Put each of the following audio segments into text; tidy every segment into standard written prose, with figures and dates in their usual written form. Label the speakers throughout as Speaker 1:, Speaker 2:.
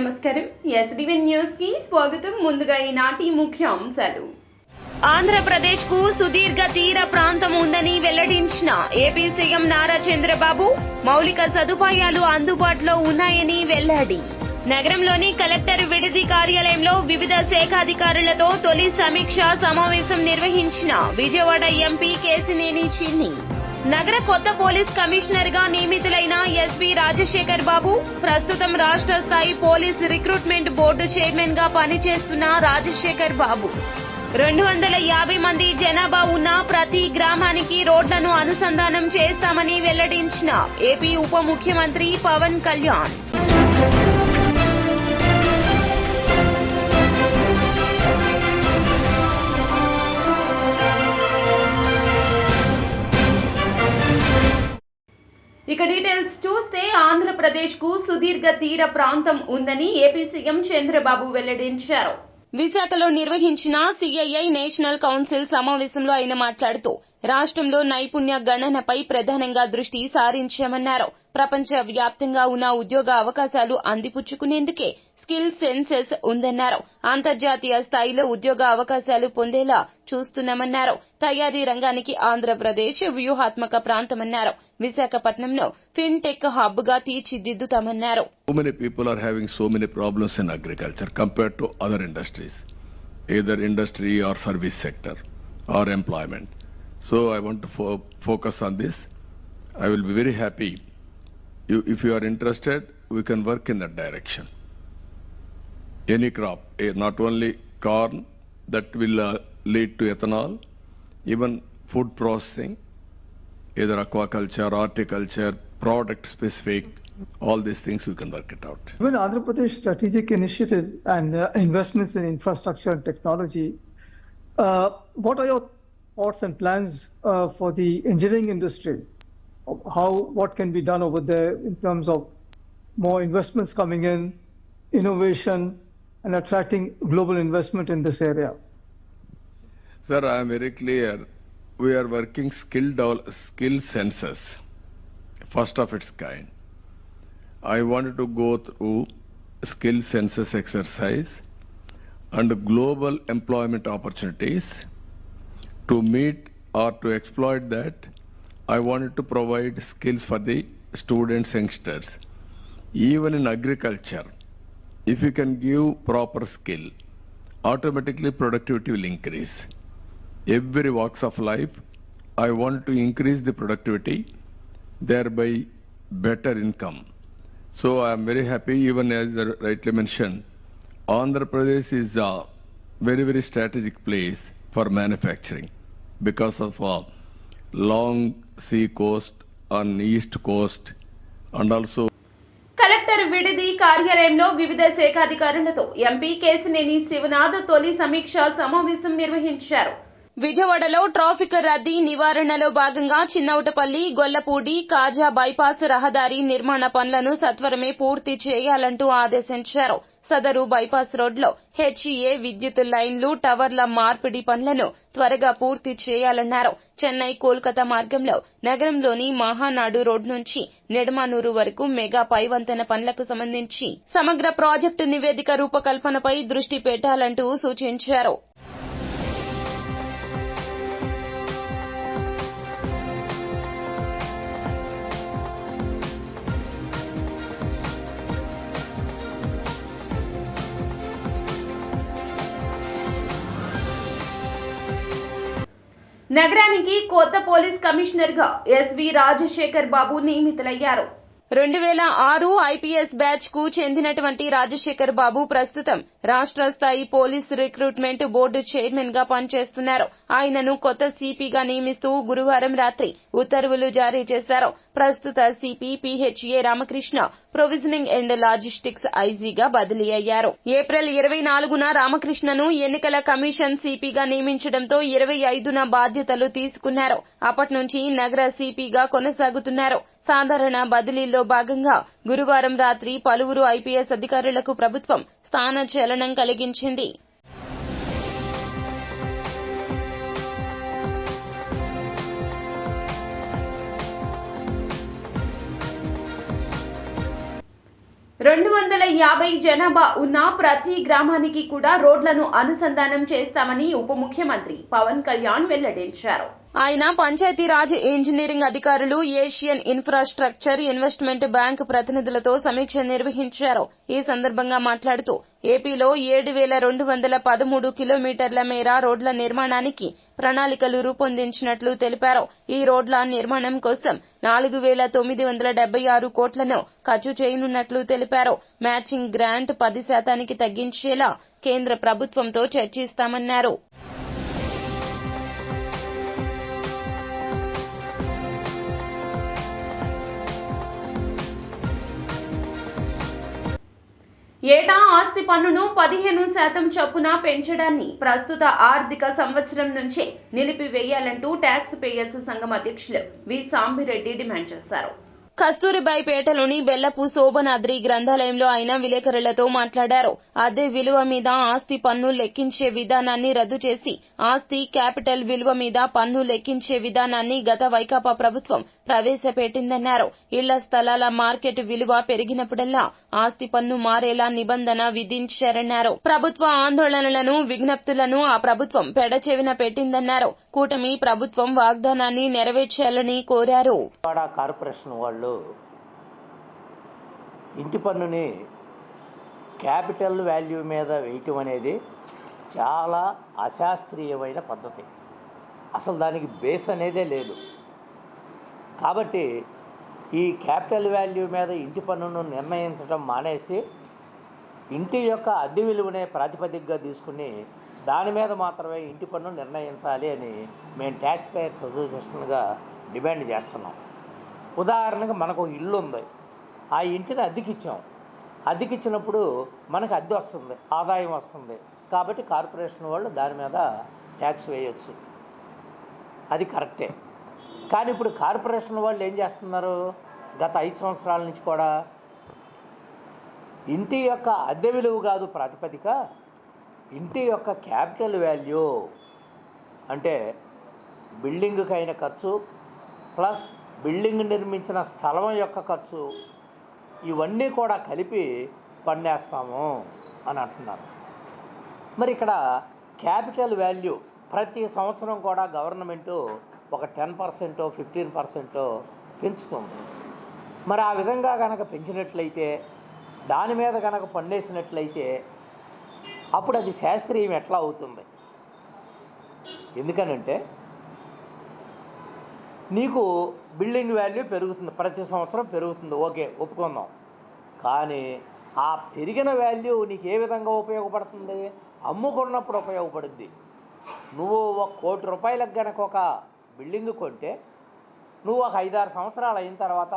Speaker 1: నమస్కారం. ఎస్డివెన్ న్యూస్ కి స్వాగతం. ముందుగా ఈనాటి ముఖ్యాంశాలు.
Speaker 2: ఆంధ్రప్రదేశ్ కు సుదీర్ఘ తీర ప్రాంతం ఉందని వెల్లడించిన ఏపీ సీఎం నారా చంద్రబాబు మౌలిక సదుపాయాలు అందుబాటులో ఉన్నాయని వెల్లడి. నగరంలోని కలెక్టర్ విడిది కార్యాలయంలో వివిధ శాఖాధికారులతో తొలి సమీక్ష సమావేశం నిర్వహించిన విజయవాడ ఎంపీ కేశినేని చిన్ని. నగర కొత్త పోలీస్ కమిషనర్ గా నియమితులైన ఎస్వి రాజశేఖర్ బాబు ప్రస్తుతం రాష్ట్ర స్థాయి పోలీస్ రిక్రూట్మెంట్ బోర్డు చైర్మన్ గా పనిచేస్తున్న రాజశేఖర్ బాబు 250 మంది జనాభా ఉన్న ప్రతి గ్రామానికి రోడ్లను అనుసంధానం చేస్తామని వెల్లడించిన ఏపీ ఉప ముఖ్యమంత్రి పవన్ కళ్యాణ్.
Speaker 1: ఇక డీటెయిల్స్ చూస్తే ఆంధ్రప్రదేశ్ కు సుదీర్ఘ తీర ప్రాంతం ఉందని ఏపీ సీఎం చంద్రబాబు వెల్లడించారు.
Speaker 2: విశాఖలో నిర్వహించిన సిఐఐ నేషనల్ కౌన్సిల్ సమావేశంలో ఆయన మాట్లాడుతూ రాష్ట్రంలో నైపుణ్య గణనపై ప్రధానంగా దృష్టి సారించామన్నారు. ప్రపంచ వ్యాప్తంగా ఉన్న ఉద్యోగ అవకాశాలు అందిపుచ్చుకునేందుకే స్కిల్ సెన్సెస్ ఉందన్నారు. అంతర్జాతీయ స్థాయిలో ఉద్యోగ అవకాశాలు పొందేలా చూస్తున్నామన్నారు. తయారీ రంగానికి ఆంధ్రప్రదేశ్ వ్యూహాత్మక ప్రాంతమన్నారు. విశాఖపట్నంలో ఫిన్టెక్ హబ్ గా తీర్చిదిద్దుతామన్నారు.
Speaker 3: So many people are having so many problems in agriculture compared to other industries, either industry or service sector or employment. So I want to focus on this. I will be very happy. If you are interested, we can work in that direction. Any crop, not only corn, that will lead to ethanol, even food processing, either aquaculture, horticulture, product specific, all these things we can work it out.
Speaker 4: When Andhra Pradesh strategic initiative and investments in infrastructure and technology, what are your thoughts and plans for the engineering industry? What can be done over there in terms of more investments coming in, innovation, and attracting global investment in this area?
Speaker 3: Sir, I am very clear. We are working skill census, first of its kind. I wanted to go through skill census exercise and global employment opportunities. To meet or to exploit that, I wanted to provide skills for the students, youngsters. Even in agriculture, if you can give proper skill, automatically productivity will increase. Every walks of life, I want to increase the productivity, thereby better income. So I am very happy, even as rightly mentioned, Andhra Pradesh is a very, very strategic place for manufacturing because of a long sea coast on east coast and also
Speaker 1: collector విడిది కార్యాలయంలో వివిధ శాఖాధికారులతో MP Kesineni Sivanath తొలి సమీక్ష సమావేశం నిర్వహించారు.
Speaker 2: విజయవాడలో traffic రద్దీ నివారణలో భాగంగా చిన్నౌటపల్లి, గొల్లపూడి, కాజా బైపాస్ రహదారి నిర్మాణ పనులను సత్వరమే పూర్తి చేయాలంటూ ఆదేశించారు. సదరు బైపాస్ రోడ్లో హెచ్ఈఏ విద్యుత్ లైన్లు, టవర్ల మార్పిడి పనులను త్వరగా పూర్తి చేయాలన్నారు. చెన్నై కోల్కతా మార్గంలో నగరంలోని మహానాడు రోడ్ నుంచి నెడమానూరు వరకు మెగా పైవంతెన పనులకు సంబంధించి సమగ్ర ప్రాజెక్టు నివేదిక రూపకల్పనపై దృష్టి పెట్టాలంటూ సూచించారు.
Speaker 1: నగరానికి కొత్త పోలీస్ కమిషనర్ గా ఎస్వి రాజశేఖర్ బాబు నియమితులయ్యారు.
Speaker 2: 2006 ఐపీఎస్ బ్యాచ్ కు చెందినటువంటి రాజశేఖర్ బాబు ప్రస్తుతం రాష్ట్ర స్థాయి పోలీస్ రిక్రూట్మెంట్ బోర్డు చైర్మన్ గా పనిచేస్తున్నారు. ఆయనను కొత్త సిపిగా నియమిస్తూ గురువారం రాత్రి ఉత్తర్వులు జారీ చేశారు. ప్రస్తుత CP PHA Ramakrishna provisioning and logistics ఐజీగా బదిలీ అయ్యారు. ఏప్రిల్ 24న రామకృష్ణను ఎన్నికల కమిషన్ సిపిగా నియమించడంతో 25న బాధ్యతలు తీసుకున్నారు. అప్పటి నుంచి నగర సిపిగా కొనసాగుతున్నారు. సాధారణ బదిలీల్లో భాగంగా గురువారం రాత్రి పలువురు ఐపీఎస్ అధికారులకు ప్రభుత్వం స్థానచలనం కలిగించింది.
Speaker 1: 250 జనాభా ఉన్న ప్రతి గ్రామానికి కూడా రోడ్లను అనుసంధానం చేస్తామని ఉప ముఖ్యమంత్రి పవన్ కళ్యాణ్ వెల్లడించారు.
Speaker 2: ఆయన పంచాయతీరాజ్ ఇంజనీరింగ్ అధికారులు, ఏషియన్ ఇన్ఫ్రాస్ట్రక్చర్ ఇన్వెస్ట్మెంట్ బ్యాంక్ ప్రతినిధులతో సమీక్ష నిర్వహించారు. ఈ సందర్భంగా మాట్లాడుతూ ఏపీలో 7,213 కిలోమీటర్ల మేర రోడ్ల నిర్మాణానికి ప్రణాళికలు రూపొందించినట్లు తెలిపారు. ఈ రోడ్ల నిర్మాణం కోసం 4,976 కోట్లను ఖర్చు చేయనున్నట్లు తెలిపారు. మ్యాచింగ్ గ్రాంట్ 10% తగ్గించేలా కేంద్ర ప్రభుత్వంతో చర్చిస్తామన్నారు.
Speaker 1: ఏటా ఆస్తి పన్నును 15% చొప్పున పెంచడాన్ని ప్రస్తుత ఆర్థిక సంవత్సరం నుంచే నిలిపివేయాలంటూ ట్యాక్స్ పేయర్స్ సంఘం అధ్యక్షులు వి సాంబిరెడ్డి డిమాండ్ చేశారు.
Speaker 2: కస్తూరిబాయిపేటలోని బెల్లపు శోభనాద్రి గ్రంథాలయంలో ఆయన విలేకరులతో మాట్లాడారు. అద్దె విలువ మీద ఆస్తి పన్ను లెక్కించే విధానాన్ని రద్దు చేసి ఆస్తి క్యాపిటల్ విలువ మీద పన్ను లెక్కించే విధానాన్ని గత వైకాపా ప్రభుత్వం ప్రవేశపెట్టిందన్నారు. ఇళ్ల స్థలాల మార్కెట్ విలువ పెరిగినప్పుడల్లా ఆస్తి పన్ను మారేలా నిబంధన విధించారన్నారు. ప్రభుత్వ ఆందోళనలను, విజ్ఞప్తులను ఆ ప్రభుత్వం పెడచెవిన పెట్టిందన్నారు. కూటమి ప్రభుత్వం వాగ్దానాన్ని నెరవేర్చాలని కోరారు.
Speaker 5: కార్పొరేషన్ వాళ్ళు ఇంటి పన్నుని క్యాపిటల్ వాల్యూ మీద వేయటం అనేది చాలా అశాస్త్రీయమైన పద్ధతి. అసలు దానికి బేస్ అనేదే లేదు. కాబట్టి ఈ క్యాపిటల్ వాల్యూ మీద ఇంటి పన్నును నిర్ణయించడం మానేసి ఇంటి యొక్క అద్దె విలువనే ప్రాతిపదికగా తీసుకుని దాని మీద మాత్రమే ఇంటి పన్ను నిర్ణయించాలి అని మేము ట్యాక్స్ పేయర్స్ అసోసియేషన్గా డిమాండ్ చేస్తున్నాం. ఉదాహరణకు మనకు ఒక ఇల్లు ఉంది, ఆ ఇంటిని అద్దెకిచ్చాం. అద్దెకిచ్చినప్పుడు మనకు అద్దె వస్తుంది, ఆదాయం వస్తుంది. కాబట్టి కార్పొరేషన్ వాళ్ళు దాని మీద ట్యాక్స్ వేయచ్చు, అది కరెక్టే. కానీ ఇప్పుడు కార్పొరేషన్ వాళ్ళు ఏం చేస్తున్నారు, గత 5 సంవత్సరాల నుంచి కూడా ఇంటి యొక్క అద్దె విలువ కాదు ప్రాతిపదిక, ఇంటి యొక్క క్యాపిటల్ వాల్యూ అంటే బిల్డింగ్కి అయిన ఖర్చు ప్లస్ బిల్డింగ్ నిర్మించిన స్థలం యొక్క ఖర్చు, ఇవన్నీ కూడా కలిపి పన్నేస్తాము అని అంటున్నారు. మరి ఇక్కడ క్యాపిటల్ వాల్యూ ప్రతి సంవత్సరం కూడా గవర్నమెంటు ఒక 10%, 15% పెంచుతుంది. మరి ఆ విధంగా కనుక పెంచినట్లయితే, దాని మీద కనుక పన్నేసినట్లయితే అప్పుడు అది శాస్త్రీయం ఎట్లా అవుతుంది? ఎందుకనంటే నీకు బిల్డింగ్ వాల్యూ పెరుగుతుంది, ప్రతి సంవత్సరం పెరుగుతుంది, ఓకే ఒప్పుకుందాం. కానీ ఆ పెరిగిన వాల్యూ నీకు ఏ విధంగా ఉపయోగపడుతుంది? అమ్ముకున్నప్పుడు ఉపయోగపడుద్ది. నువ్వు 1 కోటి రూపాయలకు కనుక ఒక బిల్డింగ్ కొంటే నువ్వు ఒక 5-6 సంవత్సరాలు అయిన తర్వాత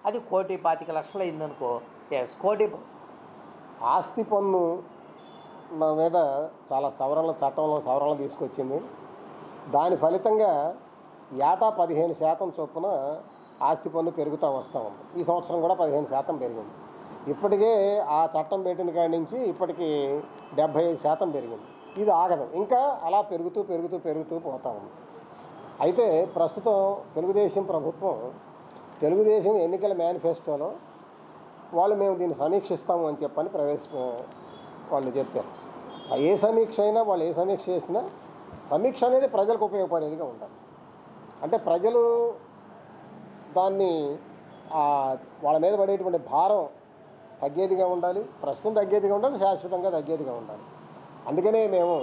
Speaker 5: అది 1,25,00,000 అయిందనుకో, ఎస్ కోటి.
Speaker 6: ఆస్తి పన్ను నా మీద చాలా చట్టంలో సవరణలు తీసుకొచ్చింది. దాని ఫలితంగా ఏటా 15% చొప్పున ఆస్తి పన్ను పెరుగుతూ వస్తూ ఉంది. ఈ సంవత్సరం కూడా 15% పెరిగింది. ఇప్పటికే ఆ చట్టం పెట్టిన కాడి నుంచి ఇప్పటికీ 75% పెరిగింది. ఇది ఆగదు, ఇంకా అలా పెరుగుతూ పోతూ ఉంది. అయితే ప్రస్తుతం తెలుగుదేశం ప్రభుత్వం తెలుగుదేశం ఎన్నికల మేనిఫెస్టోలో వాళ్ళు మేము దీన్ని సమీక్షిస్తాము అని చెప్పని వాళ్ళు చెప్పారు. ఏ సమీక్ష అయినా వాళ్ళు ఏ సమీక్ష చేసినా సమీక్ష అనేది ప్రజలకు ఉపయోగపడేదిగా ఉండాలి. అంటే ప్రజలు దాన్ని వాళ్ళ మీద పడేటువంటి భారం తగ్గేదిగా ఉండాలి, ప్రస్తుతం తగ్గేదిగా ఉండాలి, శాశ్వతంగా తగ్గేదిగా ఉండాలి. అందుకనే మేము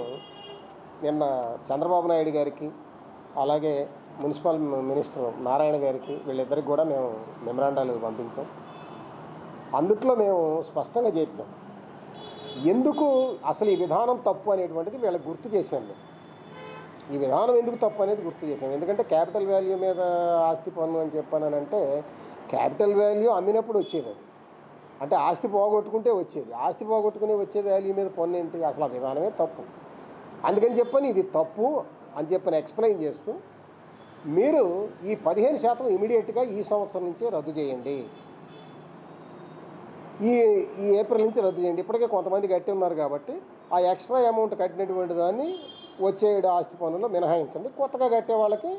Speaker 6: నిన్న చంద్రబాబు నాయుడు గారికి అలాగే మున్సిపల్ మినిస్టర్ నారాయణ గారికి వీళ్ళిద్దరికి కూడా మేము మెమరాండాలు పంపించాం. అందుట్లో మేము స్పష్టంగా చెప్పినాం ఎందుకు అసలు ఈ విధానం తప్పు అనేటువంటిది వీళ్ళకి గుర్తు చేశాం. ఈ విధానం ఎందుకు తప్పు అనేది గుర్తు చేశాం. ఎందుకంటే క్యాపిటల్ వాల్యూ మీద ఆస్తి పన్ను అని చెప్పానంటే క్యాపిటల్ వాల్యూ అమ్మినప్పుడు వచ్చేది, అది అంటే ఆస్తి పోగొట్టుకుంటే వచ్చేది. ఆస్తి పోగొట్టుకునే వచ్చే వాల్యూ మీద పన్ను ఏంటి? అసలు ఆ విధానమే తప్పు. అందుకని చెప్పని ఇది తప్పు అని చెప్పని ఎక్స్ప్లెయిన్ చేస్తూ మీరు ఈ 15% ఇమీడియట్గా ఈ సంవత్సరం నుంచే రద్దు చేయండి, ఈ ఏప్రిల్ నుంచి రద్దు చేయండి. ఇప్పటికే కొంతమంది కట్టి ఉన్నారు కాబట్టి ఆ ఎక్స్ట్రా అమౌంట్ కట్టినటువంటి దాన్ని వచ్చే ఆస్తి పన్నులో మినహాయించండి. కొత్తగా కట్టే వాళ్ళకి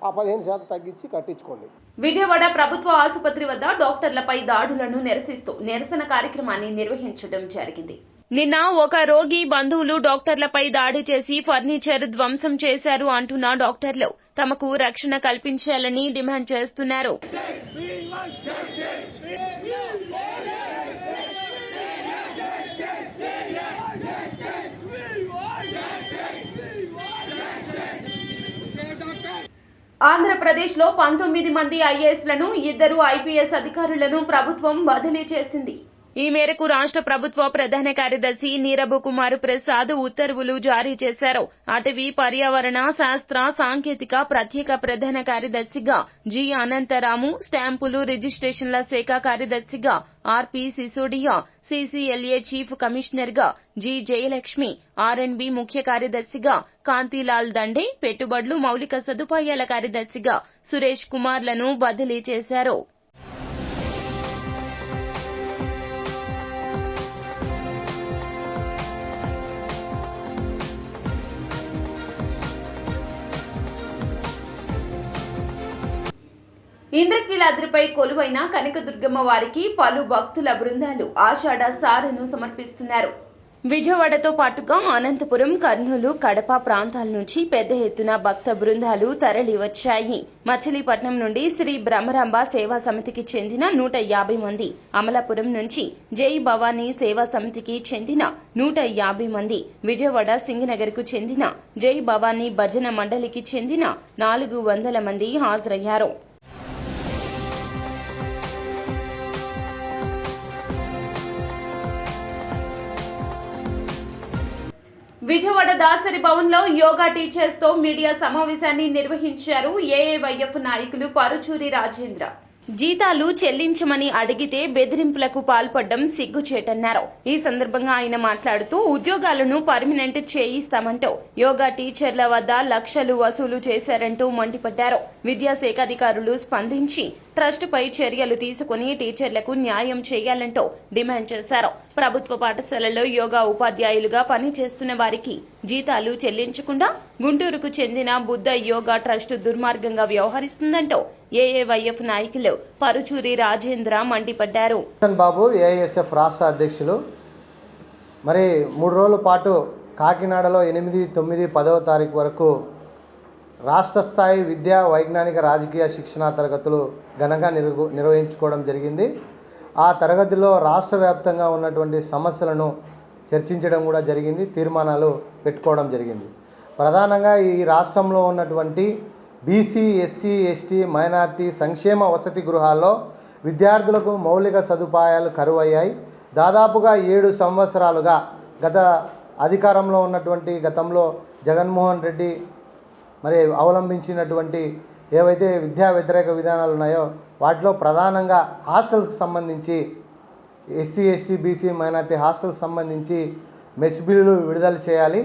Speaker 6: ఆ 15% తగ్గించి కట్టించుకోండి.
Speaker 1: విజయవాడ ప్రభుత్వ ఆసుపత్రి వద్ద డాక్టర్లపై దాడులను నిరసిస్తూ నిరసన కార్యక్రమాన్ని నిర్వహించడం జరిగింది.
Speaker 2: నిన్న ఒక రోగి బంధువులు డాక్టర్లపై దాడి చేసి ఫర్నిచర్ ధ్వంసం చేశారు అంటున్న డాక్టర్లు తమకు రక్షణ కల్పించాలని డిమాండ్ చేస్తున్నారు.
Speaker 1: ఆంధ్రప్రదేశ్లో 19 మంది ఐఏఎస్లను 2 ఐపీఎస్ అధికారులను ప్రభుత్వం బదిలీ చేసింది.
Speaker 2: ఈ మేరకు రాష్ట్ర ప్రభుత్వ ప్రధాన కార్యదర్శి నీరబ్ కుమార్ ప్రసాద్ ఉత్తర్వులు జారీ చేశారు. అటవీ పర్యావరణ శాస్త్ర సాంకేతిక ప్రత్యేక ప్రధాన కార్యదర్శిగా జి అనంతరాము, స్టాంపులు రిజిస్ట్రేషన్ల శాఖ కార్యదర్శిగా ఆర్పి సిసోడియా, సిసిఎల్ఏ చీఫ్ కమిషనర్ గా జి జయలక్ష్మి, ఆర్ఎండ్బి ముఖ్య కార్యదర్శిగా కాంతిలాల్ దండే, పెట్టుబడులు మౌలిక సదుపాయాల కార్యదర్శిగా సురేష్ కుమార్లను బదిలీ చేశారు.
Speaker 1: ఇంద్రకీలాద్రిపై కొలువైన కనకదుర్గమ్మ వారికి పలు భక్తుల బృందాలు ఆషాఢ సారెను సమర్పిస్తున్నారు. విజయవాడతో పాటుగా అనంతపురం, కర్నూలు, కడప ప్రాంతాల నుంచి పెద్ద ఎత్తున భక్త బృందాలు తరలి వచ్చాయి. మచిలీపట్నం నుండి శ్రీ బ్రహ్మరాంబ సేవా సమితికి చెందిన 150 మంది, అమలాపురం నుంచి జై భవానీ సేవా సమితికి చెందిన 150 మంది, విజయవాడ సింగనగర్కు చెందిన జై భవానీ భజన మండలికి చెందిన 400 మంది హాజరయ్యారు. విజయవాడ దాసరి భవన్లో యోగా టీచర్స్ తో మీడియా సమావేశాన్ని నిర్వహించారు ఏఐవైఎఫ్ నాయకులు పరుచూరి రాజేంద్ర. జీతాలు చెల్లించమని అడిగితే బెదిరింపులకు పాల్పడడం సిగ్గుచేటన్నారు. ఈ సందర్భంగా ఆయన మాట్లాడుతూ ఉద్యోగాలను పర్మినెంట్ చేయిస్తామంటూ యోగా టీచర్ల వద్ద లక్షలు వసూలు చేశారంటూ మండిపడ్డారు. విద్యాశాఖ అధికారులు స్పందించి ట్రస్టుపై చర్యలు తీసుకుని టీచర్లకు న్యాయం చేయాలంటూ డిమాండ్ చేశారు. ప్రభుత్వ పాఠశాలల్లో యోగా ఉపాధ్యాయులుగా పనిచేస్తున్న వారికి జీతాలు చెల్లించకుండా గుంటూరుకు చెందిన బుద్ధ యోగా ట్రస్టు దుర్మార్గంగా వ్యవహరిస్తుందంటూ ఏఐవైఎఫ్ నాయకులు పరుచూరి రాజేంద్ర మండిపడ్డారు.
Speaker 7: బాబు ఏఐఎస్ఎఫ్ రాష్ట్ర అధ్యక్షులు. మరి 3 రోజుల పాటు కాకినాడలో 8, 9, 10వ తారీఖు వరకు రాష్ట్ర స్థాయి విద్యా, వైజ్ఞానిక, రాజకీయ శిక్షణా తరగతులు ఘనంగా నిర్వహించుకోవడం జరిగింది. ఆ తరగతిలో రాష్ట్ర వ్యాప్తంగా ఉన్నటువంటి సమస్యలను చర్చించడం కూడా జరిగింది, తీర్మానాలు పెట్టుకోవడం జరిగింది. ప్రధానంగా ఈ రాష్ట్రంలో ఉన్నటువంటి బీసీ, ఎస్సీ, ఎస్టీ, మైనార్టీ సంక్షేమ వసతి గృహాల్లో విద్యార్థులకు మౌలిక సదుపాయాలు కరువయ్యాయి. దాదాపుగా 7 సంవత్సరాలుగా గత అధికారంలో ఉన్నటువంటి గతంలో జగన్మోహన్ రెడ్డి మరి అవలంబించినటువంటి ఏవైతే విద్యా వ్యతిరేక విధానాలు ఉన్నాయో వాటిలో ప్రధానంగా హాస్టల్స్కి సంబంధించి SC, ST, BC, minority hostels సంబంధించి మెస్ బిల్లులు విడుదల చేయాలి,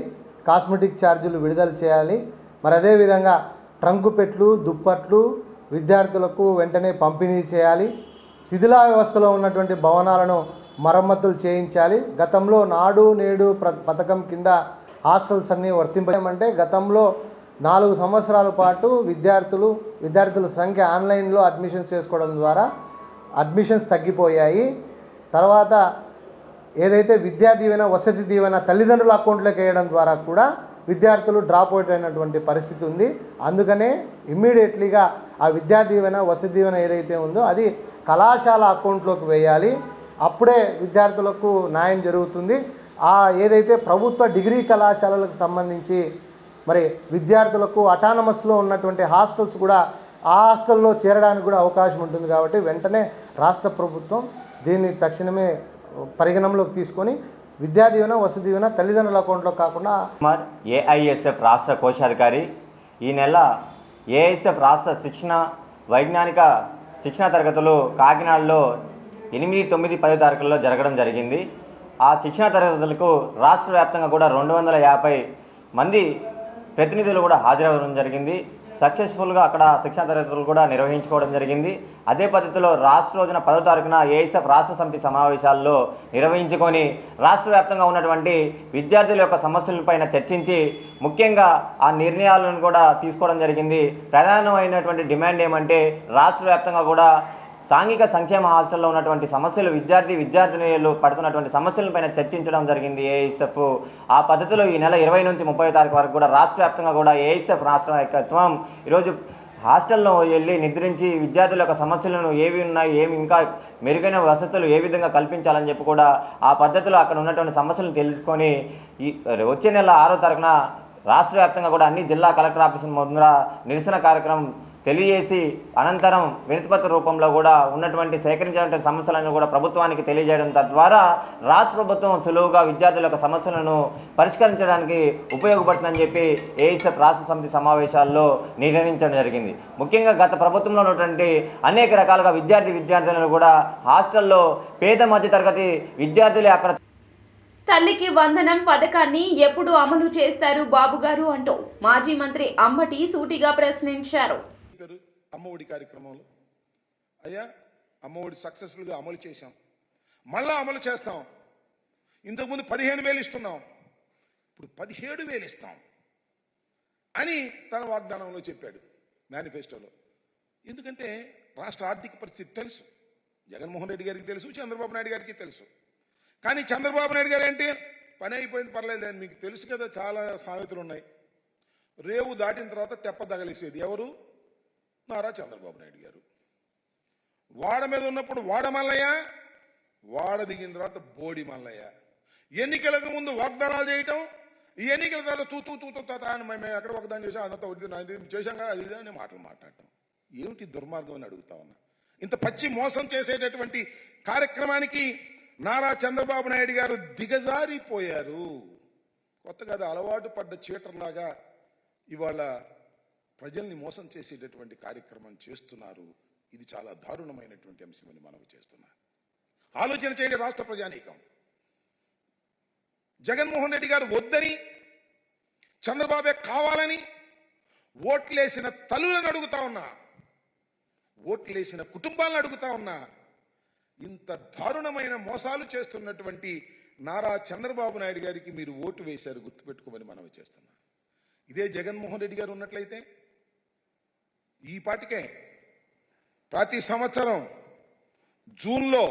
Speaker 7: కాస్మెటిక్ ఛార్జీలు విడుదల చేయాలి. మరి అదేవిధంగా ట్రంకు పెట్లు, దుప్పట్లు విద్యార్థులకు వెంటనే పంపిణీ చేయాలి. శిథిలా వ్యవస్థలో ఉన్నటువంటి భవనాలను మరమ్మతులు చేయించాలి. గతంలో నాడు నేడు పథకం కింద హాస్టల్స్ అన్నీ వర్తింపజేయమంటే గతంలో 4 సంవత్సరాల పాటు విద్యార్థుల సంఖ్య ఆన్లైన్లో అడ్మిషన్స్ చేసుకోవడం ద్వారా అడ్మిషన్స్ తగ్గిపోయాయి. తర్వాత ఏదైతే విద్యా దీవెన, వసతి దీవెన తల్లిదండ్రుల అకౌంట్లోకి వేయడం ద్వారా కూడా విద్యార్థులు డ్రాప్ అవుట్ అయినటువంటి పరిస్థితి ఉంది. అందుకనే ఇమ్మీడియట్లీగా ఆ విద్యా దీవెన, వసతి దీవెన ఏదైతే ఉందో అది కళాశాల అకౌంట్లోకి వేయాలి. అప్పుడే విద్యార్థులకు న్యాయం జరుగుతుంది. ఏదైతే ప్రభుత్వ డిగ్రీ కళాశాలలకు సంబంధించి మరి విద్యార్థులకు అటానమస్లో ఉన్నటువంటి హాస్టల్స్ కూడా ఆ హాస్టల్లో చేరడానికి కూడా అవకాశం ఉంటుంది. కాబట్టి వెంటనే రాష్ట్ర ప్రభుత్వం దీన్ని తక్షణమే పరిగణనలోకి తీసుకొని విద్యా దీవెన, వసతి దీవెన తల్లిదండ్రుల అకౌంట్లో కాకుండా
Speaker 8: ఏఐఎస్ఎఫ్ రాష్ట్ర కోశాధికారి. ఈ నెల ఏఐఎస్ఎఫ్ రాష్ట్ర వైజ్ఞానిక శిక్షణ తరగతులు కాకినాడలో 8, 9, 10 తారీఖుల్లో జరగడం జరిగింది. ఆ శిక్షణ తరగతులకు రాష్ట్ర వ్యాప్తంగా కూడా 250 మంది ప్రతినిధులు కూడా హాజరవ్వడం జరిగింది. సక్సెస్ఫుల్గా అక్కడ శిక్షణ తరగతులు కూడా నిర్వహించుకోవడం జరిగింది. అదే పద్ధతిలో రాష్ట్ర రోజున 10వ తారీఖున ఏఐఎస్ఎఫ్ రాష్ట్ర సమితి సమావేశాల్లో నిర్వహించుకొని రాష్ట్ర వ్యాప్తంగా ఉన్నటువంటి విద్యార్థుల యొక్క సమస్యలపైన చర్చించి ముఖ్యంగా ఆ నిర్ణయాలను కూడా తీసుకోవడం జరిగింది. ప్రధానమైనటువంటి డిమాండ్ ఏమంటే రాష్ట్ర వ్యాప్తంగా కూడా సాంఘిక సంక్షేమ హాస్టల్లో ఉన్నటువంటి సమస్యలు విద్యార్థినులు పడుతున్నటువంటి సమస్యలపైన చర్చించడం జరిగింది ఏఐఎస్ఎఫ్. ఆ పద్ధతిలో ఈ నెల 20 నుంచి 30 తారీఖు వరకు కూడా రాష్ట్ర వ్యాప్తంగా కూడా ఏఐఎస్ఎఫ్ రాష్ట్ర నాయకత్వం ఈరోజు హాస్టల్లో వెళ్ళి నిద్రించి విద్యార్థుల యొక్క సమస్యలను ఏవి ఉన్నాయి, ఏమి ఇంకా మెరుగైన వసతులు ఏ విధంగా కల్పించాలని చెప్పి కూడా ఆ పద్ధతిలో అక్కడ ఉన్నటువంటి సమస్యలను తెలుసుకొని ఈ వచ్చే నెల 6వ తారీఖున రాష్ట్ర వ్యాప్తంగా కూడా అన్ని జిల్లా కలెక్టర్ ఆఫీసుల ముందర నిరసన కార్యక్రమం తెలియజేసి అనంతరం వినతిపత్ర రూపంలో కూడా ఉన్నటువంటి సేకరించినటువంటి సమస్యలను కూడా ప్రభుత్వానికి తెలియజేయడం తద్వారా రాష్ట్ర ప్రభుత్వం సులువుగా విద్యార్థుల యొక్క సమస్యలను పరిష్కరించడానికి ఉపయోగపడుతుందని చెప్పి ఏఐఎస్ఎఫ్ రాష్ట్ర సమితి సమావేశాల్లో నిర్ణయించడం జరిగింది. ముఖ్యంగా గత ప్రభుత్వంలో ఉన్నటువంటి అనేక రకాలుగా విద్యార్థులను కూడా హాస్టల్లో పేద మధ్యతరగతి విద్యార్థులే అక్కడ
Speaker 1: తల్లికి వందనం పథకాన్ని ఎప్పుడు అమలు చేస్తారు బాబుగారు అంటూ మాజీ మంత్రి అంబటి సూటిగా ప్రశ్నించారు.
Speaker 9: అమ్మఒడి కార్యక్రమంలో అయ్యా అమ్మఒడి సక్సెస్ఫుల్గా అమలు చేశాం, మళ్ళా అమలు చేస్తాం. ఇంతకుముందు 15,000 ఇస్తున్నాం, ఇప్పుడు 17,000 ఇస్తాం అని తన వాగ్దానంలో చెప్పాడు మేనిఫెస్టోలో. ఎందుకంటే రాష్ట్ర ఆర్థిక పరిస్థితి తెలుసు, జగన్మోహన్ రెడ్డి గారికి తెలుసు, చంద్రబాబు నాయుడు గారికి తెలుసు. కానీ చంద్రబాబు నాయుడు గారు ఏంటి, పని అయిపోయింది పర్లేదు అని మీకు తెలుసు కదా. చాలా సామెతలు ఉన్నాయి. రేవు దాటిన తర్వాత తెప్ప తగలేసేది ఎవరు? నారా చంద్రబాబు నాయుడు గారు. వాడ మీద ఉన్నప్పుడు వాడ మల్లయ్య, వాడ దిగిన తర్వాత బోడి మల్లయ్య. ఎన్నికలకు ముందు వాగ్దానాలు చేయటం, ఈ ఎన్నికల తర్వాత తూతూ అని మేము ఎక్కడ వాగ్దానం చేసాం, అదంతా చేశాం కదా, అది అని మాటలు మాట్లాడటం ఏమిటి దుర్మార్గం అని అడుగుతా ఉన్నా. ఇంత పచ్చి మోసం చేసేటటువంటి కార్యక్రమానికి నారా చంద్రబాబు నాయుడు గారు దిగజారిపోయారు. కొత్తగా అలవాటు పడ్డ చీటర్లాగా ఇవాళ ప్రజల్ని మోసం చేసేటటువంటి కార్యక్రమం చేస్తున్నారు. ఇది చాలా దారుణమైనటువంటి అంశమని మనవి చేస్తున్నారు. ఆలోచన చేయండి రాష్ట్ర ప్రజానీకం. జగన్మోహన్ రెడ్డి గారు వద్దని, చంద్రబాబే కావాలని ఓట్లేసిన తల్లులను అడుగుతా ఉన్నా, ఓట్లేసిన కుటుంబాలను అడుగుతా ఉన్నా. ఇంత దారుణమైన మోసాలు చేస్తున్నటువంటి నారా చంద్రబాబు నాయుడు గారికి మీరు ఓటు వేశారు, గుర్తుపెట్టుకోమని మనవి చేస్తున్నా. ఇదే జగన్మోహన్ రెడ్డి గారు ఉన్నట్లయితే ఈ పాటికే ప్రతి సంవత్సరం జూన్లో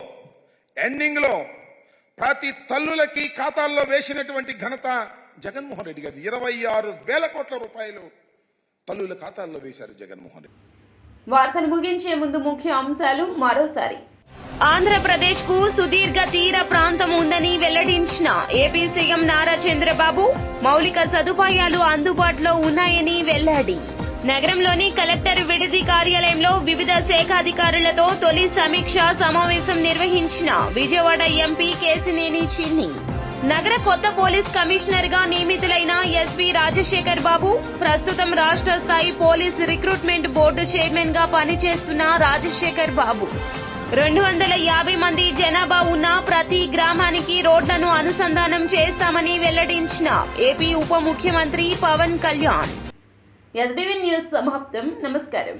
Speaker 9: ఎండింగ్లో ప్రతి తల్లులకి ఖాతాల్లో వేసినటువంటి ఘనత జగన్మోహన్ రెడ్డి గారు. 26,000 కోట్ల రూపాయలు తల్లుల ఖాతాల్లో వేశారు జగన్మోహన్ రెడ్డి.
Speaker 1: వార్తలు ముగించే ముందు ముఖ్య అంశాలు మరోసారి.
Speaker 2: ఆంధ్రప్రదేశ్ కు సుదీర్ఘ తీర ప్రాంతం ఉందని వెల్లడించిన ఏపీ సీఎం నారా చంద్రబాబు, మౌలిక సదుపాయాలు అందుబాటులో ఉన్నాయని వెల్లడి. నగరంలోని కలెక్టర్ విడిది కార్యాలయంలో వివిధ శాఖాధికారులతో తొలి సమీక్ష సమావేశం నిర్వహించిన విజయవాడ ఎంపీ కేశినేని చిన్ని. నగర కొత్త పోలీస్ కమిషనర్ గా నియమితులైన ఎస్వి రాజశేఖర్ బాబు ప్రస్తుతం రాష్ట్ర స్థాయి పోలీస్ రిక్రూట్మెంట్ బోర్డు చైర్మన్ గా పనిచేస్తున్న రాజశేఖర్ బాబు 250 మంది జనాభా ఉన్న ప్రతి గ్రామానికి రోడ్లను అనుసంధానం చేస్తామని వెల్లడించిన ఏపీ ఉప ముఖ్యమంత్రి పవన్ కళ్యాణ్.
Speaker 1: ఎస్బీవీ న్యూస్ సమాప్తం. నమస్కారం.